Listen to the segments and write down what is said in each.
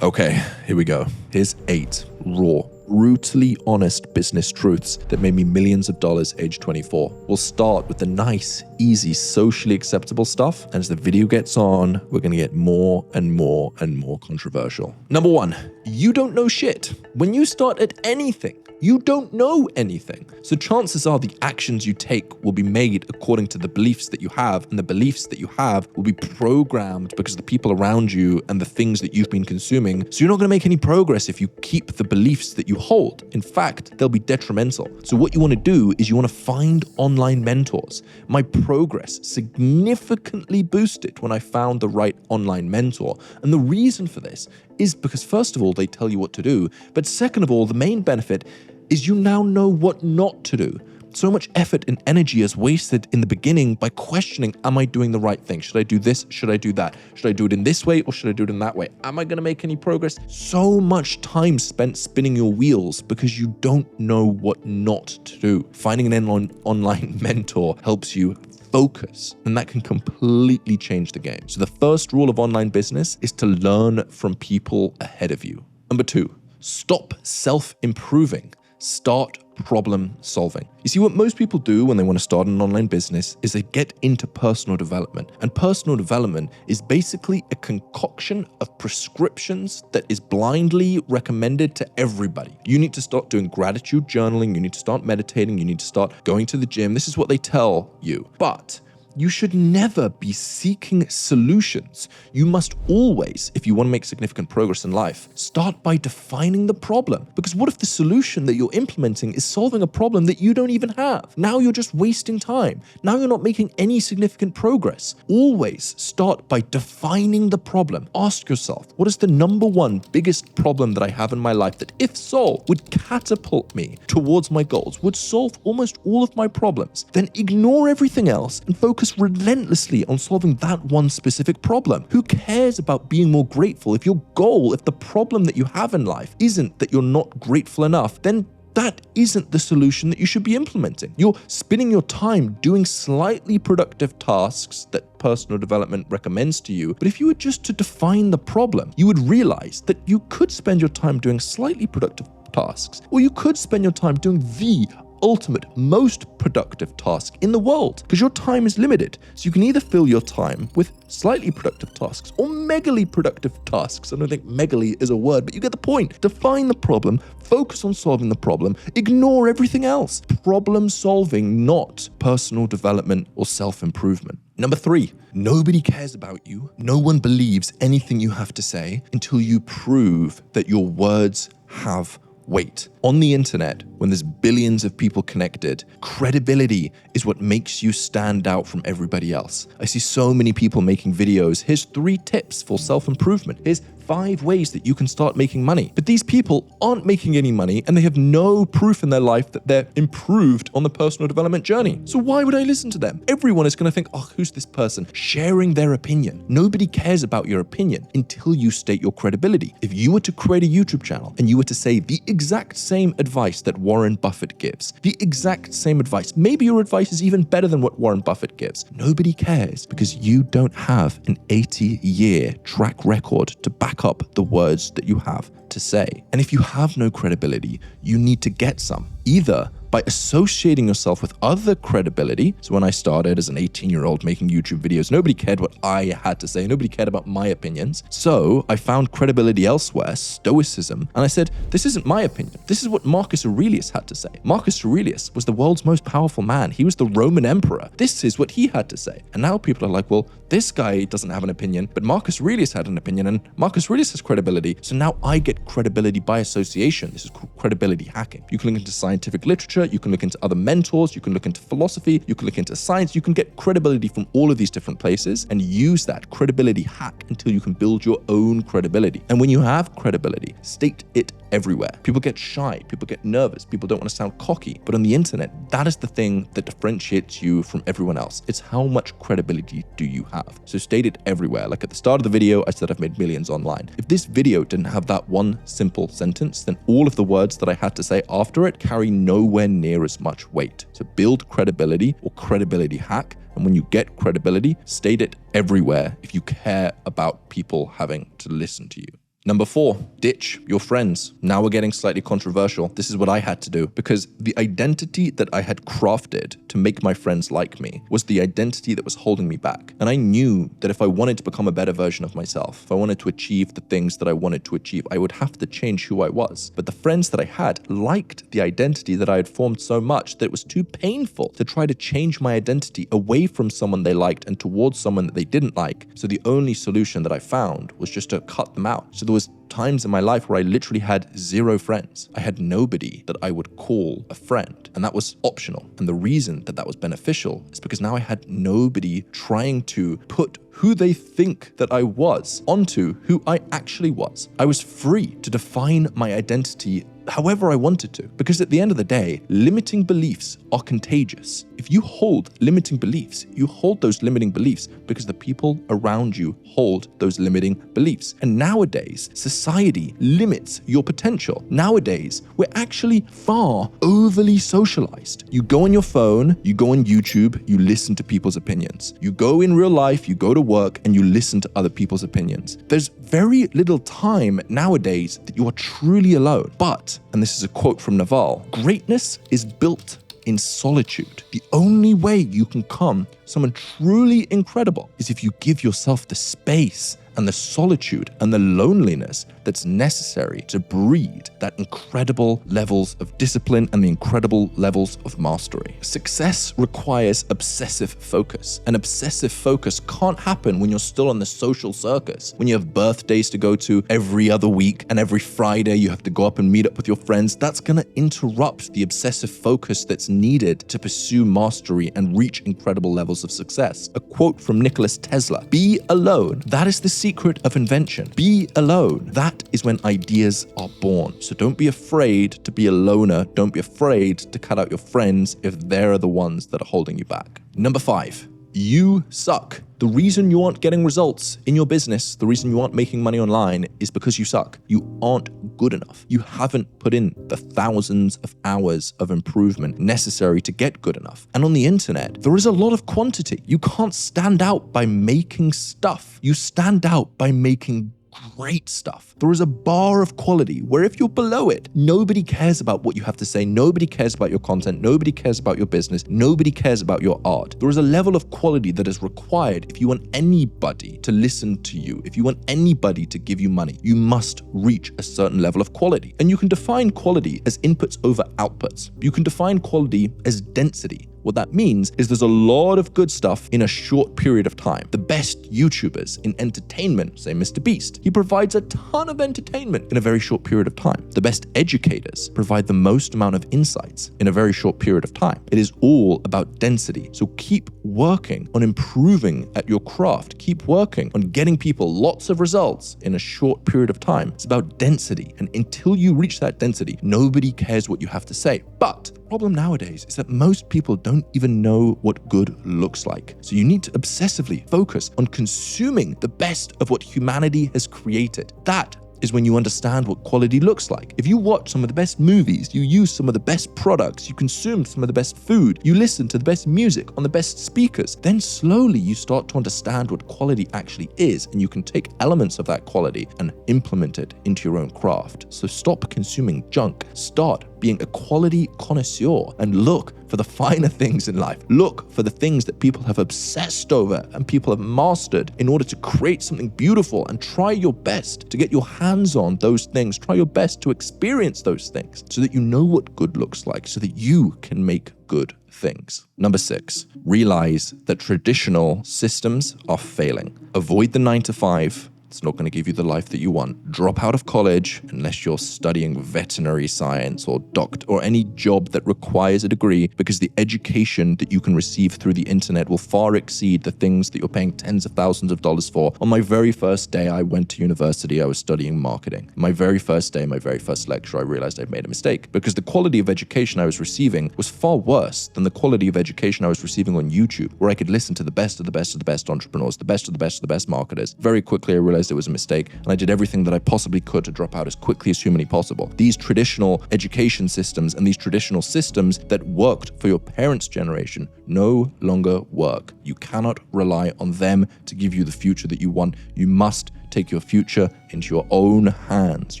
Okay, here we go. Here's 8 raw, brutally honest business truths that made me millions of dollars age 24. We'll start with the nice, easy, socially acceptable stuff. And as the video gets on, we're gonna get more and more and more controversial. Number 1, you don't know shit. When you start at anything, you don't know anything. So chances are the actions you take will be made according to the beliefs that you have, and the beliefs that you have will be programmed because of the people around you and the things that you've been consuming. So you're not gonna make any progress if you keep the beliefs that you hold. In fact, they'll be detrimental. So what you wanna do is you wanna find online mentors. My progress significantly boosted when I found the right online mentor. And the reason for this is because first of all, they tell you what to do. But second of all, the main benefit is you now know what not to do. So much effort and energy is wasted in the beginning by questioning, am I doing the right thing? Should I do this? Should I do that? Should I do it in this way or should I do it in that way? Am I gonna make any progress? So much time spent spinning your wheels because you don't know what not to do. Finding an online mentor helps you focus, and that can completely change the game. So the first rule of online business is to learn from people ahead of you. Number 2, stop self-improving. Start problem solving. You see, what most people do when they want to start an online business is they get into personal development. And personal development is basically a concoction of prescriptions that is blindly recommended to everybody. You need to start doing gratitude journaling. You need to start meditating. You need to start going to the gym. This is what they tell you. But you should never be seeking solutions. You must always, if you want to make significant progress in life, start by defining the problem. Because what if the solution that you're implementing is solving a problem that you don't even have? Now you're just wasting time. Now you're not making any significant progress. Always start by defining the problem. Ask yourself, what is the number one biggest problem that I have in my life that, if solved, would catapult me towards my goals, would solve almost all of my problems? Then ignore everything else and focus relentlessly on solving that one specific problem. Who cares about being more grateful? If your goal, if the problem that you have in life isn't that you're not grateful enough, then that isn't the solution that you should be implementing. You're spending your time doing slightly productive tasks that personal development recommends to you. But if you were just to define the problem, you would realize that you could spend your time doing slightly productive tasks, or you could spend your time doing the ultimate, most productive task in the world, because your time is limited. So you can either fill your time with slightly productive tasks or megally productive tasks. I don't think megally is a word, but you get the point. Define the problem, focus on solving the problem, ignore everything else. Problem solving, not personal development or self-improvement. Number 3, nobody cares about you. No one believes anything you have to say until you prove that your words have weight. On the internet, when there's billions of people connected, credibility is what makes you stand out from everybody else. I see so many people making videos. Here's 3 tips for self-improvement. Here's 5 ways that you can start making money. But these people aren't making any money and they have no proof in their life that they're improved on the personal development journey. So why would I listen to them? Everyone is going to think, oh, who's this person sharing their opinion? Nobody cares about your opinion until you state your credibility. If you were to create a YouTube channel and you were to say the exact same advice that Warren Buffett gives, the exact same advice, maybe your advice is even better than what Warren Buffett gives, nobody cares because you don't have an 80-year track record to back up the words that you have to say. And if you have no credibility, you need to get some, either by associating yourself with other credibility. So when I started as an 18-year-old making YouTube videos, nobody cared what I had to say. Nobody cared about my opinions. So I found credibility elsewhere, stoicism, and I said, this isn't my opinion. This is what Marcus Aurelius had to say. Marcus Aurelius was the world's most powerful man. He was the Roman emperor. This is what he had to say. And now people are like, well, this guy doesn't have an opinion, but Marcus Aurelius had an opinion and Marcus Aurelius has credibility. So now I get credibility by association. This is called credibility hacking. You can look into scientific literature, you can look into other mentors, you can look into philosophy, you can look into science, you can get credibility from all of these different places and use that credibility hack until you can build your own credibility. And when you have credibility, state it everywhere. People get shy, people get nervous, people don't want to sound cocky, but on the internet, that is the thing that differentiates you from everyone else. It's how much credibility do you have. So state it everywhere. Like at the start of the video, I said I've made millions online. If this video didn't have that one simple sentence, then all of the words that I had to say after it carry nowhere near as much weight. So build credibility or credibility hack. And when you get credibility, state it everywhere if you care about people having to listen to you. Number 4, ditch your friends. Now we're getting slightly controversial. This is what I had to do because the identity that I had crafted to make my friends like me was the identity that was holding me back. And I knew that if I wanted to become a better version of myself, if I wanted to achieve the things that I wanted to achieve, I would have to change who I was. But the friends that I had liked the identity that I had formed so much that it was too painful to try to change my identity away from someone they liked and towards someone that they didn't like. So the only solution that I found was just to cut them out. So there was times in my life where I literally had 0 friends. I had nobody that I would call a friend, and that was optional. And the reason that that was beneficial is because now I had nobody trying to put who they think that I was onto who I actually was. I was free to define my identity however I wanted to. Because at the end of the day, limiting beliefs are contagious. If you hold limiting beliefs, you hold those limiting beliefs because the people around you hold those limiting beliefs. And nowadays, society limits your potential. Nowadays, we're actually far overly socialized. You go on your phone, you go on YouTube, you listen to people's opinions. You go in real life, you go to work, and you listen to other people's opinions. There's very little time nowadays that you are truly alone. But, and this is a quote from Naval, greatness is built in solitude. The only way you can become someone truly incredible is if you give yourself the space and the solitude and the loneliness that's necessary to breed that incredible levels of discipline and the incredible levels of mastery. Success requires obsessive focus, and obsessive focus can't happen when you're still on the social circus, when you have birthdays to go to every other week and every Friday you have to go up and meet up with your friends. That's gonna interrupt the obsessive focus that's needed to pursue mastery and reach incredible levels of success. A quote from Nikola Tesla, "Be alone. That is the secret of invention. Be alone. That is when ideas are born." So don't be afraid to be a loner. Don't be afraid to cut out your friends if they're the ones that are holding you back. Number 5, you suck. The reason you aren't getting results in your business, the reason you aren't making money online is because you suck. You aren't good enough. You haven't put in the thousands of hours of improvement necessary to get good enough. And on the internet, there is a lot of quantity. You can't stand out by making stuff. You stand out by making great stuff. There is a bar of quality where if you're below it, nobody cares about what you have to say, nobody cares about your content, nobody cares about your business, nobody cares about your art. There is a level of quality that is required if you want anybody to listen to you, if you want anybody to give you money, you must reach a certain level of quality. And you can define quality as inputs over outputs. You can define quality as density. What that means is there's a lot of good stuff in a short period of time. The best YouTubers in entertainment, say MrBeast, he provides a ton of entertainment in a very short period of time. The best educators provide the most amount of insights in a very short period of time. It is all about density. So keep working on improving at your craft. Keep working on getting people lots of results in a short period of time. It's about density. And until you reach that density, nobody cares what you have to say. But the problem nowadays is that most people don't even know what good looks like. So you need to obsessively focus on consuming the best of what humanity has created. That is when you understand what quality looks like. If you watch some of the best movies, you use some of the best products, you consume some of the best food, you listen to the best music on the best speakers, then slowly you start to understand what quality actually is, and you can take elements of that quality and implement it into your own craft. So stop consuming junk, start being a quality connoisseur, and look for the finer things in life. Look for the things that people have obsessed over and people have mastered in order to create something beautiful, and try your best to get your hands on those things. Try your best to experience those things so that you know what good looks like, so that you can make good things. Number 6, realize that traditional systems are failing. Avoid the 9 to 5. It's not going to give you the life that you want. Drop out of college unless you're studying veterinary science or doctor or any job that requires a degree, because the education that you can receive through the internet will far exceed the things that you're paying tens of thousands of dollars for. On my very first day I went to university, I was studying marketing. My very first day, my very first lecture, I realized I'd made a mistake, because the quality of education I was receiving was far worse than the quality of education I was receiving on YouTube, where I could listen to the best of the best of the best entrepreneurs, the best of the best of the best marketers. Very quickly I realized it was a mistake, and I did everything that I possibly could to drop out as quickly as humanly possible. These traditional education systems and these traditional systems that worked for your parents' generation no longer work. You cannot rely on them to give you the future that you want. You must take your future into your own hands.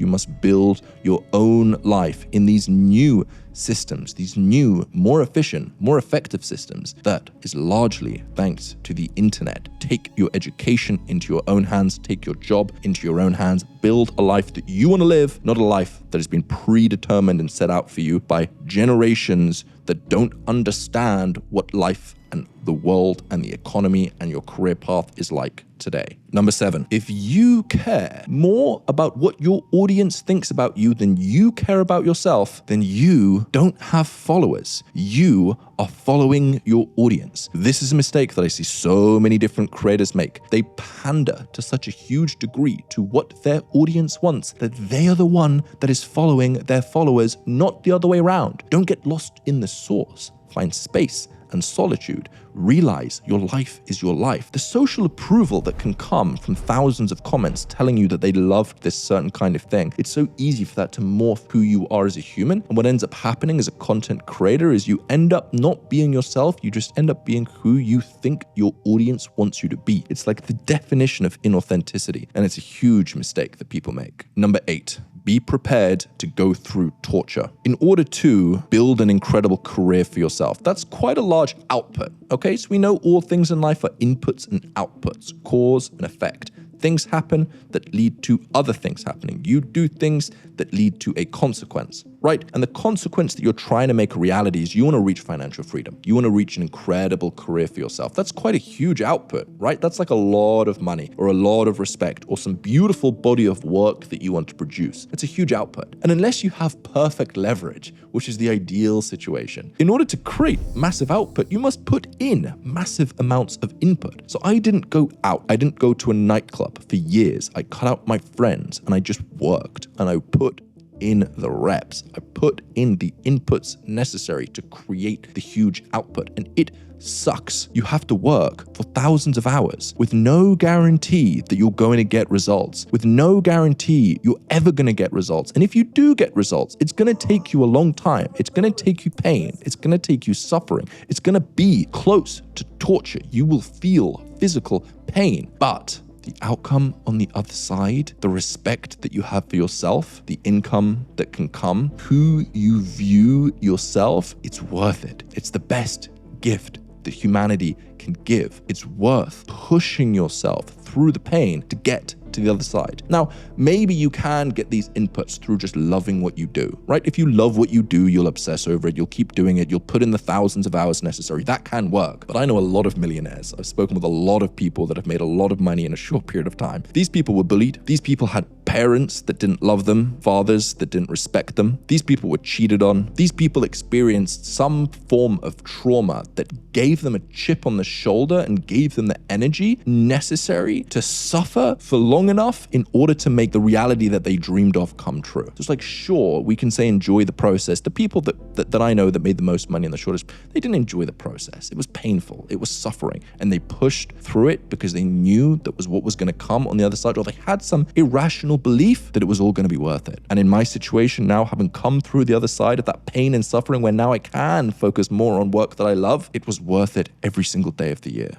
You must build your own life in these new systems, these new, more efficient, more effective systems that is largely thanks to the internet. Take your education into your own hands, take your job into your own hands, build a life that you want to live, not a life that has been predetermined and set out for you by generations that don't understand what life and the world and the economy and your career path is like today. Number 7, if you care more about what your audience thinks about you than you care about yourself, then you don't have followers. You are following your audience. This is a mistake that I see so many different creators make. They pander to such a huge degree to what their audience wants that they are the one that is following their followers, not the other way around. Don't get lost in the source. Find space and solitude. Realize your life is your life. The social approval that can come from thousands of comments telling you that they loved this certain kind of thing, it's so easy for that to morph who you are as a human. And what ends up happening as a content creator is you end up not being yourself, you just end up being who you think your audience wants you to be. It's like the definition of inauthenticity, and it's a huge mistake that people make. Number 8, be prepared to go through torture in order to build an incredible career for yourself. That's quite a large output, okay? So we know all things in life are inputs and outputs, cause and effect. Things happen that lead to other things happening. You do things that lead to a consequence, right? And the consequence that you're trying to make a reality is you want to reach financial freedom. You want to reach an incredible career for yourself. That's quite a huge output, right? That's like a lot of money or a lot of respect or some beautiful body of work that you want to produce. It's a huge output. And unless you have perfect leverage, which is the ideal situation, in order to create massive output, you must put in massive amounts of input. So I didn't go out. I didn't go to a nightclub for years. I cut out my friends and I just worked and I put in the reps. I put in the inputs necessary to create the huge output, and it sucks. You have to work for thousands of hours with no guarantee that you're going to get results, with no guarantee you're ever going to get results. And if you do get results, it's going to take you a long time. It's going to take you pain. It's going to take you suffering. It's going to be close to torture. You will feel physical pain, but the outcome on the other side, the respect that you have for yourself, the income that can come, who you view yourself, it's worth it. It's the best gift that humanity can give. It's worth pushing yourself through the pain to get to the other side. Now, maybe you can get these inputs through just loving what you do, right? If you love what you do, you'll obsess over it, you'll keep doing it, you'll put in the thousands of hours necessary. That can work. But I know a lot of millionaires. I've spoken with a lot of people that have made a lot of money in a short period of time. These people were bullied. These people had parents that didn't love them, fathers that didn't respect them. These people were cheated on. These people experienced some form of trauma that gave them a chip on the shoulder and gave them the energy necessary to suffer for long enough in order to make the reality that they dreamed of come true. So it's like, sure, we can say enjoy the process. The people that I know that made the most money in the shortest, they didn't enjoy the process. It was painful. It was suffering. And they pushed through it because they knew that was what was going to come on the other side, or they had some irrational belief that it was all going to be worth it. And in my situation now, having come through the other side of that pain and suffering, where now I can focus more on work that I love, it was worth it every single day of the year.